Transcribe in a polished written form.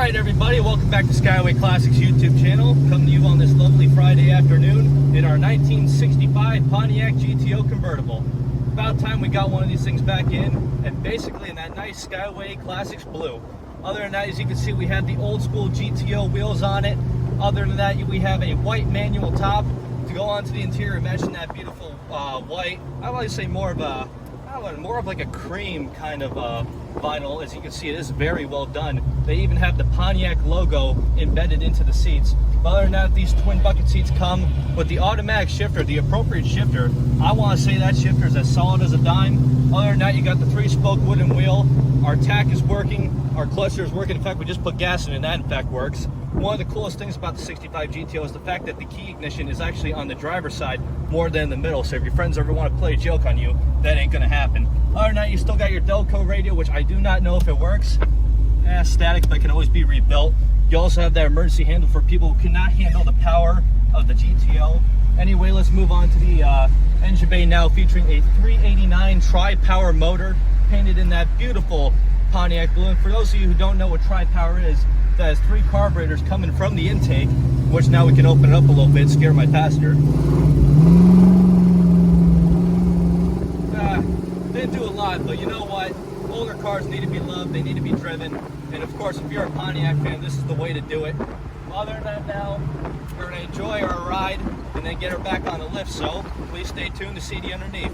Alright everybody, welcome back to Skyway Classics YouTube channel. Coming to you on this lovely Friday afternoon in our 1965 Pontiac GTO convertible. About time we got one of these things back in, and basically in that nice Skyway Classics blue. Other than that, as you can see, we have the old school GTO wheels on it. Other than that, we have a white manual top. To go onto the interior, imagine that beautiful white, I like to say more of like a cream kind of vinyl. As you can see, it is very well done. They even have the Pontiac logo embedded into the seats. But other than that, these twin bucket seats come with the automatic shifter, the appropriate shifter. I want to say that shifter is as solid as a dime. Other than that, you got the 3-spoke wooden wheel. Our tack is working, our cluster is working. In fact, we just put gas in and that in fact works. One of the coolest things about the 65 GTO is the fact that the key ignition is actually on the driver's side more than in the middle. So if your friends ever want to play a joke on you, that ain't gonna happen. Other than that, you still got your Delco radio, which I do not know if it works. Static, but can always be rebuilt. You also have that emergency handle for people who cannot handle the power of the GTO. Anyway, let's move on to the engine bay now, featuring a 389 tri-power motor painted in that beautiful Pontiac blue. And for those of you who don't know what tri-power is, that has 3 carburetors coming from the intake, which now we can open it up a little bit, scare my passenger. Didn't do a lot, but you know what? Older cars need to be loved, they need to be driven, and of course, if you're a Pontiac fan, this is the way to do it. Other than that, now we're going to enjoy our ride and then get her back on the lift, so please stay tuned to see the underneath.